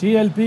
TLP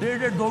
1.5-2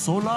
16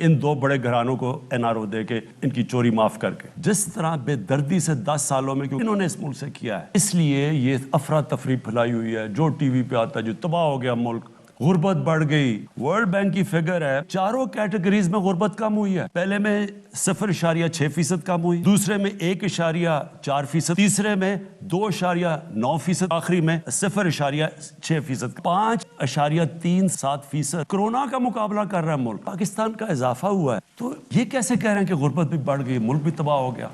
ان 2 بڑے گھرانوں کو NRO دے کے ان کی چوری معاف کر کے. جس طرح بے دردی سے 10 سالوں میں انہوں نے اس ملک سے کیا ہے, اس لیے یہ افراتفری پھیلائی ہوئی ہے. جو ٹی وی پہ آتا ہے جو تباہ ہو گیا ملک, غربت بڑھ گئی. ورلڈ بینک کی فگر ہے 4 کیٹیگریز میں غربت کم ہوئی ہے. پہلے میں 0.6% کم ہوئی, دوسرے میں 1.4%, تیسرے میں 2.9%, آخری میں 0.6%, 5.37%. کرونا کا مقابلہ کر رہا ہے ملک, پاکستان کا اضافہ ہوا ہے. تو یہ کیسے کہہ رہے ہیں کہ غربت بھی بڑھ گئی, ملک بھی تباہ ہو گیا؟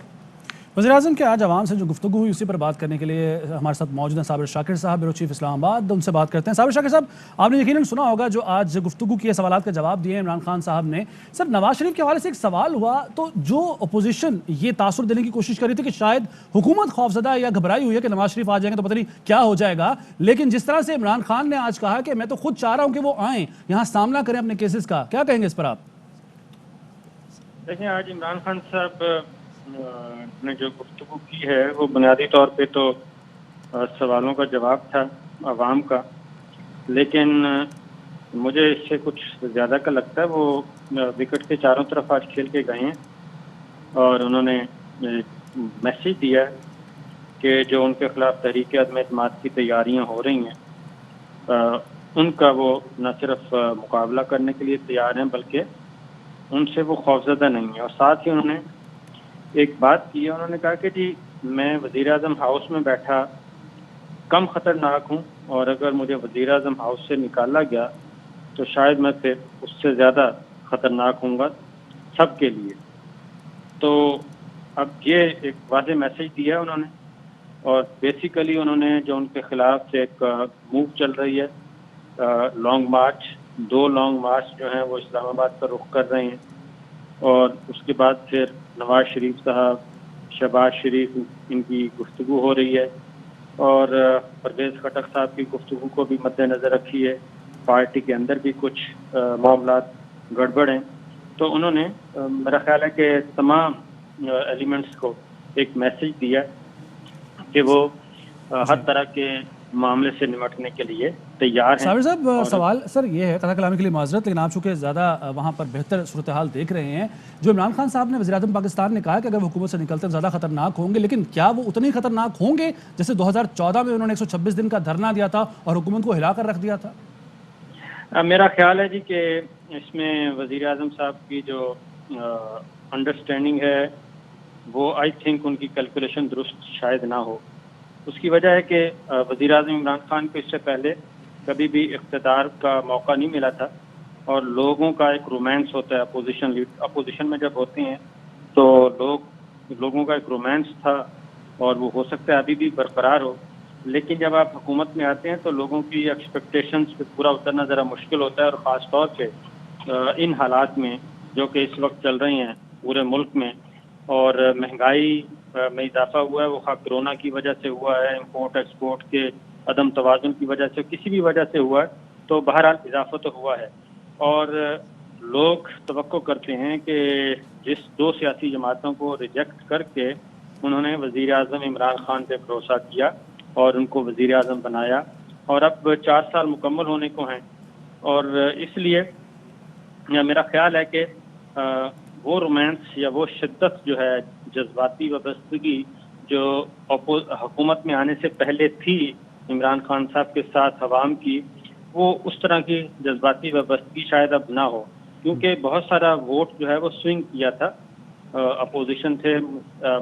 وزیر اعظم کے آج عوام سے جو گفتگو ہوئی اسی پر بات کرنے کے لیے ہمارے ساتھ موجود ہیں صابر شاکر صاحب, بیورو چیف اسلام آباد. ان سے بات کرتے ہیں. صابر شاکر صاحب, آپ نے یقیناً سنا ہوگا جو آج گفتگو کی سوالات کا جواب دیے عمران خان صاحب نے. سر, نواز شریف کے حوالے سے ایک سوال ہوا تو جو اپوزیشن یہ تاثر دینے کی کوشش کر رہی تھی کہ شاید حکومت خوفزدہ یا گھبرائی ہوئی ہے کہ نواز شریف آ جائیں گے تو پتہ نہیں کیا ہو جائے گا, لیکن جس طرح سے عمران خان نے آج کہا کہ میں تو خود چاہ رہا ہوں کہ وہ آئیں یہاں سامنا کریں اپنے کیسز کا, کیا کہیں گے اس پر آپ؟ دیکھیں, آج عمران خان صاحب نے جو گفتگو کی ہے وہ بنیادی طور پہ تو سوالوں کا جواب تھا عوام کا, لیکن مجھے اس سے کچھ زیادہ کا لگتا ہے. وہ وکٹ کے چاروں طرف آج کھیل کے گئے ہیں اور انہوں نے میسیج دیا ہے کہ جو ان کے خلاف تحریک عدم اعتماد کی تیاریاں ہو رہی ہیں ان کا وہ نہ صرف مقابلہ کرنے کے لیے تیار ہیں بلکہ ان سے وہ خوفزدہ نہیں ہیں. اور ساتھ ہی انہوں نے ایک بات کی ہے, انہوں نے کہا کہ جی میں وزیر اعظم ہاؤس میں بیٹھا کم خطرناک ہوں, اور اگر مجھے وزیر اعظم ہاؤس سے نکالا گیا تو شاید میں پھر اس سے زیادہ خطرناک ہوں گا سب کے لیے. تو اب یہ ایک واضح میسیج دیا ہے انہوں نے, اور بیسیکلی انہوں نے جو ان کے خلاف سے ایک موو چل رہی ہے لانگ مارچ, 2 لانگ مارچ جو ہیں وہ اسلام آباد پر رخ کر رہے ہیں, اور اس کے بعد پھر نواز شریف صاحب, شہباز شریف ان کی گفتگو ہو رہی ہے, اور پرویز خٹک صاحب کی گفتگو کو بھی مد نظر رکھی ہے. پارٹی کے اندر بھی کچھ معاملات گڑبڑ ہیں. تو انہوں نے میرا خیال ہے کہ تمام ایلیمنٹس کو ایک میسیج دیا کہ وہ ہر طرح کے معاملے سے نمٹنے کے لیے تیار ہیں. صابر صاحب, سوال سر یہ ہے, قطع کلامی کے لیے معذرت, لیکن آپ چونکہ زیادہ وہاں پر بہتر صورتحال دیکھ رہے ہیں, جو عمران خان صاحب نے وزیر اعظم پاکستان نے کہا کہ اگر وہ حکومت سے نکلتے ہیں زیادہ خطرناک ہوں گے, لیکن کیا وہ اتنے خطرناک ہوں گے جیسے 2014 میں انہوں نے 126 دن کا دھرنا دیا تھا اور حکومت کو ہلا کر رکھ دیا تھا؟ میرا خیال ہے جی کہ اس میں وزیر اعظم صاحب کی جو انڈرسٹینڈنگ ہے وہ آئی تھنک ان کی کیلکولیشن درست شاید نہ ہو. اس کی وجہ ہے کہ وزیر اعظم عمران خان کو اس سے پہلے کبھی بھی اقتدار کا موقع نہیں ملا تھا, اور لوگوں کا ایک رومانس ہوتا ہے اپوزیشن میں جب ہوتے ہیں تو لوگوں کا ایک رومانس تھا, اور وہ ہو سکتا ہے ابھی بھی برقرار ہو, لیکن جب آپ حکومت میں آتے ہیں تو لوگوں کی ایکسپیکٹیشنز پہ پورا اترنا ذرا مشکل ہوتا ہے. اور خاص طور پہ ان حالات میں جو کہ اس وقت چل رہی ہیں پورے ملک میں, اور مہنگائی میں اضافہ ہوا ہے, وہ خواہ کرونا کی وجہ سے ہوا ہے, امپورٹ ایکسپورٹ کے عدم توازن کی وجہ سے, کسی بھی وجہ سے ہوا ہے, تو بہرحال اضافہ تو ہوا ہے. اور لوگ توقع کرتے ہیں کہ جس 2 سیاسی جماعتوں کو ریجیکٹ کر کے انہوں نے وزیر اعظم عمران خان پہ بھروسہ کیا اور ان کو وزیر اعظم بنایا, اور اب 4 سال مکمل ہونے کو ہیں, اور اس لیے میرا خیال ہے کہ وہ رومانس یا وہ شدت جو ہے, جذباتی وابستگی جو حکومت میں آنے سے پہلے تھی عمران خان صاحب کے ساتھ عوام کی, وہ اس طرح کی جذباتی وابستگی شاید اب نہ ہو, کیونکہ بہت سارا ووٹ جو ہے وہ سوئنگ کیا تھا. اپوزیشن سے,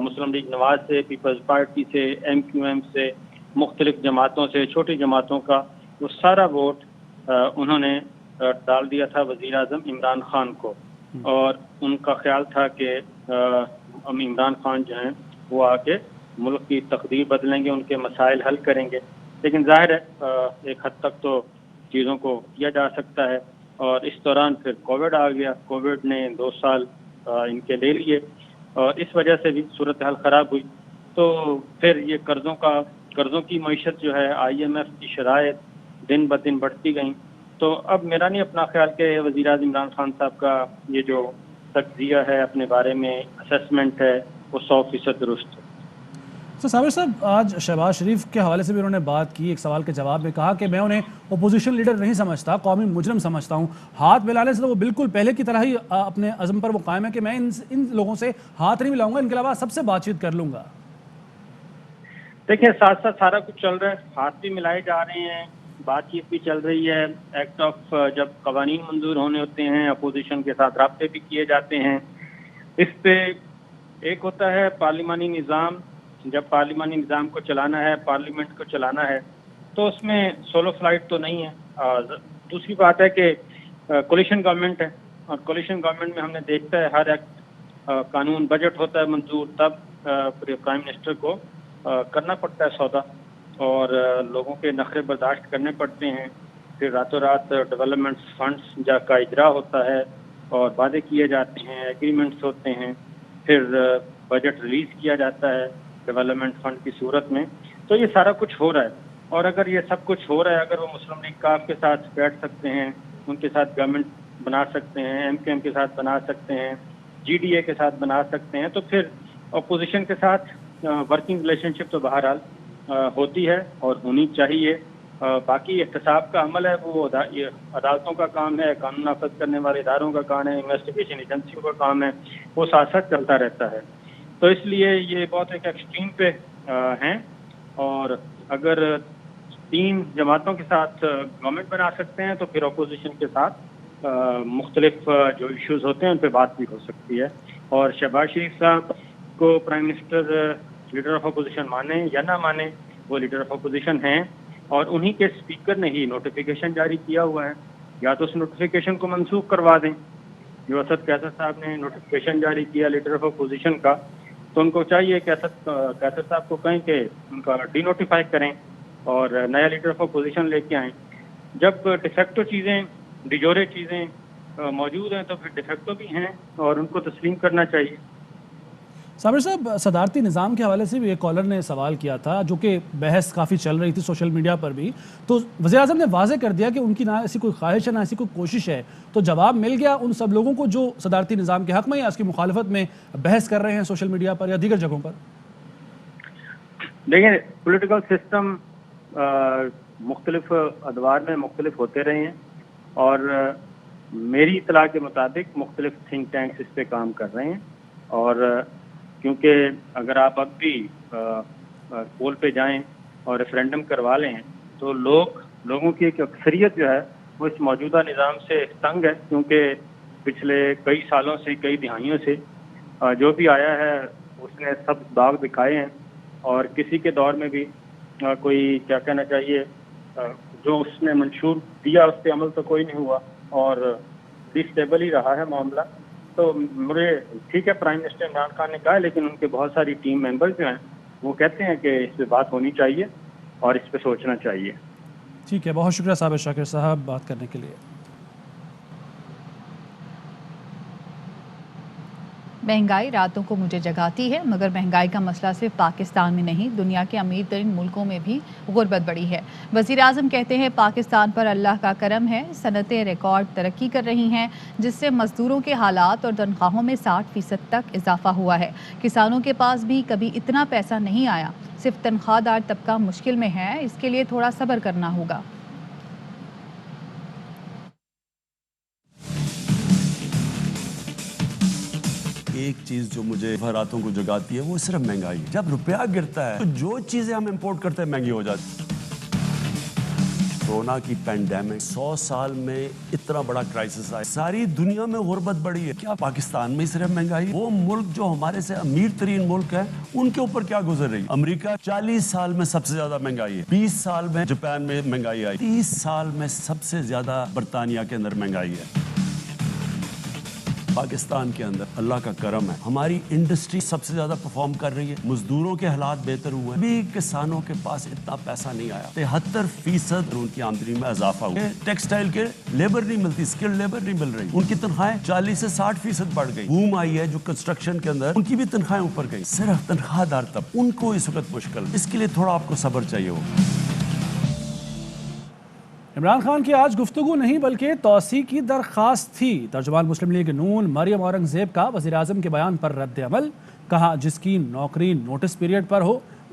مسلم لیگ نواز سے, پیپلز پارٹی سے, MQM سے, مختلف جماعتوں سے, چھوٹی جماعتوں کا, وہ سارا ووٹ انہوں نے ڈال دیا تھا وزیر اعظم عمران خان کو, اور ان کا خیال تھا کہ عمران خان جو ہیں وہ آ کے ملک کی تقدیر بدلیں گے, ان کے مسائل حل کریں گے. لیکن ظاہر ہے ایک حد تک تو چیزوں کو کیا جا سکتا ہے, اور اس دوران پھر کووڈ آ گیا, کووڈ نے 2 سال ان کے لے لیے, اور اس وجہ سے بھی صورتحال خراب ہوئی. تو پھر یہ قرضوں کی معیشت جو ہے, IMF کی شرائط دن بدن بڑھتی گئیں. تو اب میرا نہیں اپنا خیال کہ وزیر اعظم عمران خان صاحب کا یہ جو تجزیہ ہے, اپنے بارے میں اسیسمنٹ ہے, وہ 100% درست ہے. تو صابر صاحب آج شہباز شریف کے حوالے سے بھی انہوں نے بات کی، ایک سوال کے جواب میں کہا کہ میں انہیں اپوزیشن لیڈر نہیں سمجھتا، قومی مجرم سمجھتا ہوں. ہاتھ ملانے سے تو وہ بالکل پہلے کی طرح ہی اپنے عزم پر وہ قائم ہے کہ میں ان لوگوں سے ہاتھ نہیں ملاؤں گا، ان کے علاوہ سب سے بات چیت کر لوں گا. دیکھیں ساتھ ساتھ سارا کچھ چل رہا ہے، ہاتھ بھی ملائے جا رہے ہیں، بات چیت بھی چل رہی ہے. ایکٹ آف جب قوانین منظور ہونے ہوتے ہیں اپوزیشن کے ساتھ رابطے بھی کیے جاتے ہیں. اس پہ ایک ہوتا ہے پارلیمانی نظام، جب پارلیمانی نظام کو چلانا ہے، پارلیمنٹ کو چلانا ہے تو اس میں سولو فلائٹ تو نہیں ہے. دوسری بات ہے کہ کولیشن گورنمنٹ ہے، اور کولیشن گورنمنٹ میں ہم نے دیکھتا ہے ہر ایکٹ قانون بجٹ ہوتا ہے منظور، تب پرائم منسٹر کو کرنا پڑتا ہے سودا، اور لوگوں کے نخرے برداشت کرنے پڑتے ہیں. پھر راتوں رات ڈیولپمنٹ فنڈس کا اجرا ہوتا ہے اور وعدے کیے جاتے ہیں، ایگریمنٹس ہوتے ہیں، پھر بجٹ ریلیز کیا جاتا ہے ڈیولپمنٹ فنڈ کی صورت میں. تو یہ سارا کچھ ہو رہا ہے، اور اگر یہ سب کچھ ہو رہا ہے، اگر وہ مسلم لیگ کاف کے ساتھ بیٹھ سکتے ہیں، ان کے ساتھ گورنمنٹ بنا سکتے ہیں، ایم کیو ایم کے ساتھ بنا سکتے ہیں، جی ڈی اے کے ساتھ بنا سکتے ہیں، تو پھر اپوزیشن کے ساتھ ورکنگ ریلیشن شپ تو بہرحال ہوتی ہے اور ہونی چاہیے. باقی احتساب کا عمل ہے وہ عدالتوں کا کام ہے، قانون نافذ کرنے والے اداروں کا کام ہے، انویسٹیگیشن ایجنسیوں کا کام ہے، وہ ساتھ ساتھ چلتا رہتا ہے. تو اس لیے یہ بہت ایک ایکسٹریم پہ ہیں، اور اگر 3 جماعتوں کے ساتھ گورنمنٹ بنا سکتے ہیں تو پھر اپوزیشن کے ساتھ مختلف جو ایشوز ہوتے ہیں ان پہ بات بھی ہو سکتی ہے. اور شہباز شریف صاحب کو prime minister leader of opposition مانیں یا نہ مانیں، وہ لیڈر آف اپوزیشن ہیں، اور انہی کے اسپیکر نے ہی نوٹیفیکیشن جاری کیا ہوا ہے. یا تو اس نوٹیفیکیشن کو منسوخ کروا دیں. جو اسد قیصر صاحب نے نوٹیفیکیشن جاری کیا لیڈر آف اپوزیشن کا، تو ان کو چاہیے کہ قیصر صاحب کو کہیں کہ ان کا ڈی نوٹیفائی کریں اور نیا لیڈر آف اپوزیشن لے کے آئیں. جب ڈیفیکٹو چیزیں، ڈیجورے چیزیں موجود ہیں تو پھر ڈیفیکٹو بھی ہیں اور ان کو تسلیم کرنا چاہیے. صابر صاحب، صدارتی نظام کے حوالے سے بھی ایک کالر نے سوال کیا تھا، جو کہ بحث کافی چل رہی تھی سوشل میڈیا پر بھی، تو وزیر اعظم نے واضح کر دیا کہ ان کی نہ ایسی کوئی خواہش ہے نہ ایسی کوئی کوشش ہے. تو جواب مل گیا ان سب لوگوں کو جو صدارتی نظام کے حق میں یا اس کی مخالفت میں بحث کر رہے ہیں سوشل میڈیا پر یا دیگر جگہوں پر؟ دیکھیں، پولیٹیکل سسٹم مختلف ادوار میں مختلف ہوتے رہے ہیں، اور میری اطلاع کے مطابق مختلف تھنک ٹینکس اس پہ کام کر رہے ہیں. اور کیونکہ اگر آپ اب بھی پول پہ جائیں اور ریفرینڈم کروا لیں تو لوگوں کی ایک اکثریت جو ہے وہ اس موجودہ نظام سے تنگ ہے، کیونکہ پچھلے کئی سالوں سے، کئی دہائیوں سے جو بھی آیا ہے اس نے سب باغ دکھائے ہیں، اور کسی کے دور میں بھی کوئی کیا کہنا چاہیے جو اس نے منشور دیا اس پہ عمل تو کوئی نہیں ہوا، اور ڈسٹیبل ہی رہا ہے معاملہ. تو مجھے ٹھیک ہے پرائم منسٹر عمران خان نے کہا، لیکن ان کے بہت ساری ٹیم ممبر جو ہیں وہ کہتے ہیں کہ اس پہ بات ہونی چاہیے اور اس پہ سوچنا چاہیے. ٹھیک ہے، بہت شکریہ صابر شاکر صاحب بات کرنے کے لیے. مہنگائی راتوں کو مجھے جگاتی ہے، مگر مہنگائی کا مسئلہ صرف پاکستان میں نہیں، دنیا کے امیر ترین ملکوں میں بھی غربت بڑھی ہے. وزیر اعظم کہتے ہیں پاکستان پر اللہ کا کرم ہے، صنعتیں ریکارڈ ترقی کر رہی ہیں، جس سے مزدوروں کے حالات اور تنخواہوں میں 60% تک اضافہ ہوا ہے. کسانوں کے پاس بھی کبھی اتنا پیسہ نہیں آیا. صرف تنخواہ دار طبقہ مشکل میں ہے، اس کے لیے تھوڑا صبر کرنا ہوگا. ایک چیز جو مجھے راتوں کو جگاتی ہے وہ صرف مہنگائی. جب روپیہ گرتا ہے تو جو چیزیں ہم امپورٹ کرتے ہیں مہنگی ہو جاتی. کورونا کی پینڈیمک 100 سال میں اتنا بڑا کرائسس آیا، ساری دنیا میں غربت بڑھی ہے. کیا پاکستان میں صرف مہنگائی؟ وہ ملک جو ہمارے سے امیر ترین ملک ہے ان کے اوپر کیا گزر رہی ہے؟ امریکہ 40 سال میں سب سے زیادہ مہنگائی ہے، 20 سال میں جاپان میں مہنگائی آئی، 30 سال میں سب سے زیادہ برطانیہ کے اندر مہنگائی ہے. پاکستان کے اندر اللہ کا کرم ہے، ہماری انڈسٹری سب سے زیادہ پرفارم کر رہی ہے، مزدوروں کے حالات بہتر ہوئے ہیں. بھی کسانوں کے پاس اتنا پیسہ نہیں آیا. 73% ان کی آمدنی میں اضافہ ہوا. ٹیکسٹائل کے لیبر نہیں ملتی، سکل لیبر نہیں مل رہی، ان کی تنخواہیں 40 سے 60% بڑھ گئی. بوم آئی ہے جو کنسٹرکشن کے اندر، ان کی بھی تنخواہیں اوپر گئی. صرف تنخواہ دار طبقہ، ان کو اس وقت مشکل. اس کے لیے تھوڑا آپ کو صبر چاہیے ہوگا. عمران خان کی آج گفتگو نہیں بلکہ توسیع کی درخواست تھی. ترجمان مسلم لیگ نون مریم اورنگزیب کا وزیر اعظم کے بیان پر رد عمل. کہا جس کی نوکری نوٹس پیریڈ پر ہو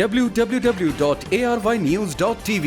www.arYnews.tv।